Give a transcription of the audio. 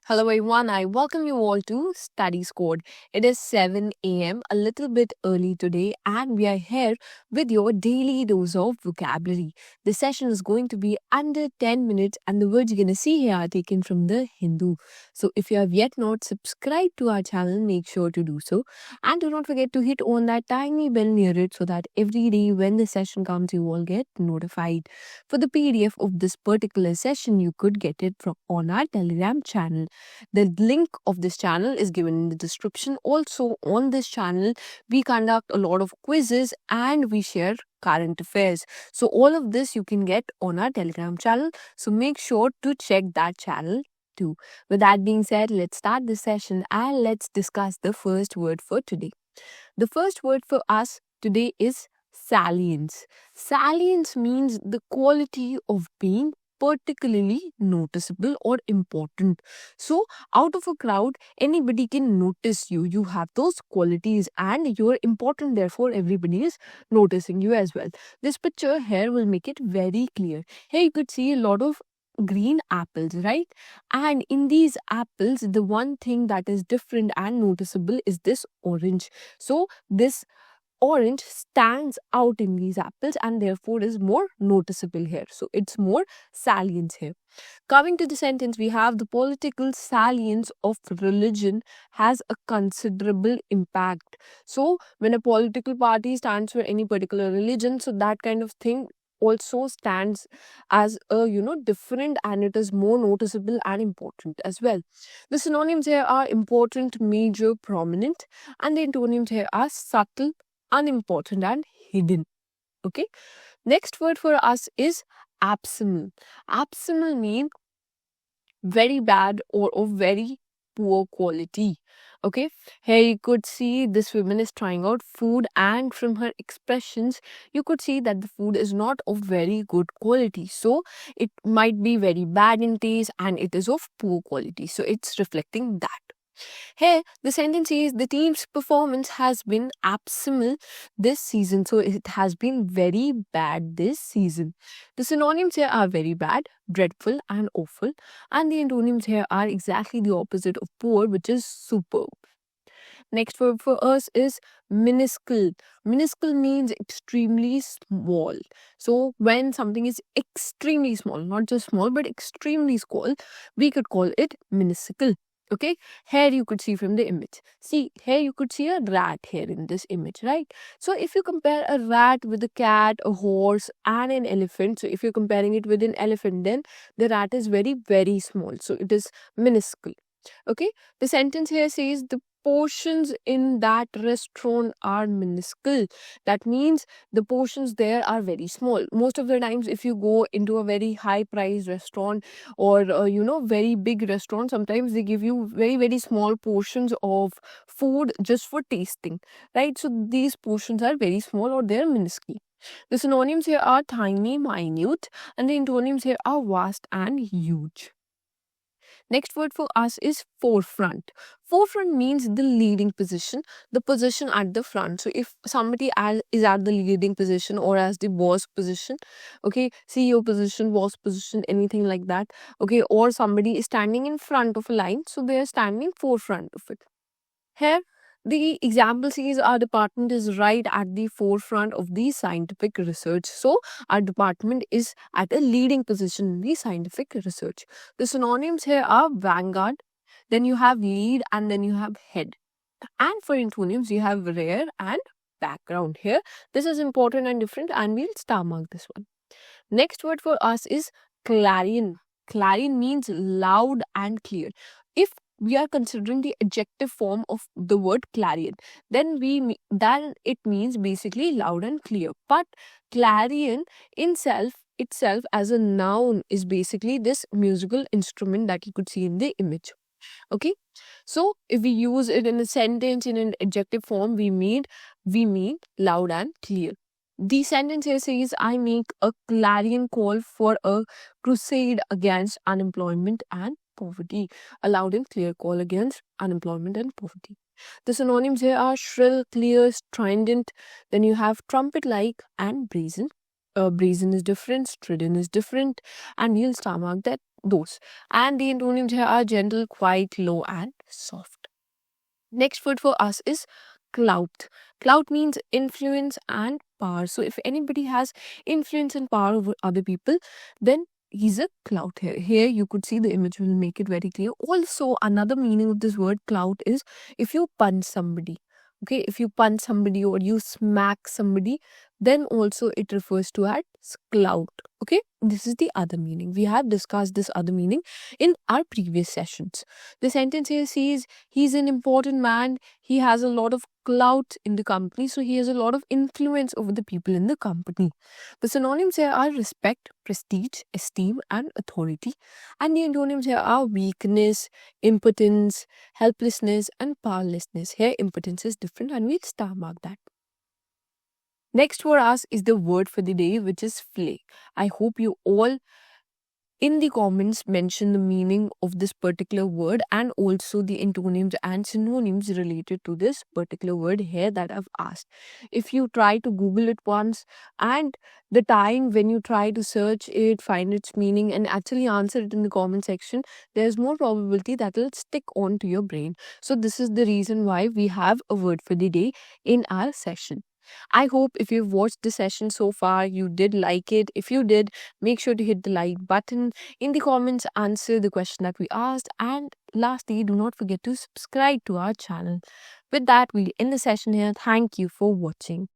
Hello everyone, I welcome you all to Study Squad. It is 7 a.m., a little bit early today, and we are here with your daily dose of vocabulary. The session is going to be under 10 minutes, and the words you're going to see here are taken from the Hindu. So if you have yet not subscribed to our channel, make sure to do so. And do not forget to hit on that tiny bell near it so that every day when the session comes, you all get notified. For the PDF of this particular session, you could get it from on our Telegram channel. The link of this channel is given in the description. Also, on this channel, we conduct a lot of quizzes and we share current affairs. So, all of this you can get on our Telegram channel. So, make sure to check that channel too. With that being said, let's start the session and let's discuss the first word for today. The first word for us today is salience. Salience means the quality of being particularly noticeable or important. So, out of a crowd, anybody can notice you. You have those qualities and you're important, therefore, everybody is noticing you as well. This picture here will make it very clear. Here, you could see a lot of green apples, right? And in these apples, the one thing that is different and noticeable is this orange. So, this orange stands out in these apples and therefore is more noticeable here. So it's more salient here. Coming to the sentence, we have the political salience of religion has a considerable impact. So when a political party stands for any particular religion, so that kind of thing also stands as a different, and it is more noticeable and important as well. The synonyms here are important, major, prominent, and the antonyms here are subtle, unimportant, and hidden. Okay. Next word for us is abysmal. Abysmal means very bad or of very poor quality. Okay, here you could see this woman is trying out food, and from her expressions you could see that the food is not of very good quality, so it might be very bad in taste and it is of poor quality, so it's reflecting that. Here, the sentence is the team's performance has been abysmal this season. So it has been very bad this season. The synonyms here are very bad, dreadful, and awful. And the antonyms here are exactly the opposite of poor, which is superb. Next word for us is minuscule. Minuscule means extremely small. So when something is extremely small, not just small, but extremely small, we could call it minuscule. Okay, here you could see from the image. See, here you could see a rat here in this image, right? So if you compare a rat with a cat, a horse, and an elephant, so if you're comparing it with an elephant, then the rat is very, very small. So it is minuscule. Okay, the sentence here says the portions in that restaurant are minuscule. That means the portions there are very small. Most of the times, if you go into a very high price restaurant or very big restaurant, sometimes they give you very, very small portions of food just for tasting, right? So these portions are very small or they're minuscule. The synonyms here are tiny, minute, and the antonyms here are vast and huge. Next word for us is forefront. Forefront means the leading position, the position at the front. So if somebody is at the leading position or as the boss position, okay, CEO position, boss position, anything like that, okay, or somebody is standing in front of a line, so they are standing forefront of it. Here, the example says our department is right at the forefront of the scientific research. So, our department is at a leading position in the scientific research. The synonyms here are vanguard, then you have lead, and then you have head. And for antonyms, you have rear and background here. This is important and different, and we'll star mark this one. Next word for us is clarion. Clarion means loud and clear. If we are considering the adjective form of the word clarion, then it means basically loud and clear. But clarion itself as a noun is basically this musical instrument that you could see in the image. Okay, so if we use it in a sentence in an adjective form, we mean loud and clear. The sentence here says, I make a clarion call for a crusade against unemployment and poverty. A loud and clear call against unemployment and poverty. The synonyms here are shrill, clear, strident. Then you have trumpet-like and brazen. Brazen is different, strident is different, and we'll star mark that those. And the antonyms here are gentle, quiet, low, and soft. Next word for us is clout. Clout means influence and power. So if anybody has influence and power over other people, then he's a clout here. Here you could see the image will make it very clear. Also, another meaning of this word clout is if you punch somebody. Okay, if you punch somebody or you smack somebody, then also it refers to as clout. Okay, this is the other meaning. We have discussed this other meaning in our previous sessions. The sentence here says he's an important man, he has a lot of clout in the company, so he has a lot of influence over the people in the company. The synonyms here are respect, prestige, esteem, and authority. And the antonyms here are weakness, impotence, helplessness, and powerlessness. Here, impotence is different, and we'll star mark that. Next for us is the word for the day, which is flay. I hope you all in the comments mention the meaning of this particular word and also the antonyms and synonyms related to this particular word here that I've asked. If you try to Google it once and the time when you try to search it, find its meaning, and actually answer it in the comment section, there's more probability that will stick on to your brain. So, this is the reason why we have a word for the day in our session. I hope if you've watched the session so far, you did like it. If you did, make sure to hit the like button. In the comments, answer the question that we asked. And lastly, do not forget to subscribe to our channel. With that, we'll end the session here. Thank you for watching.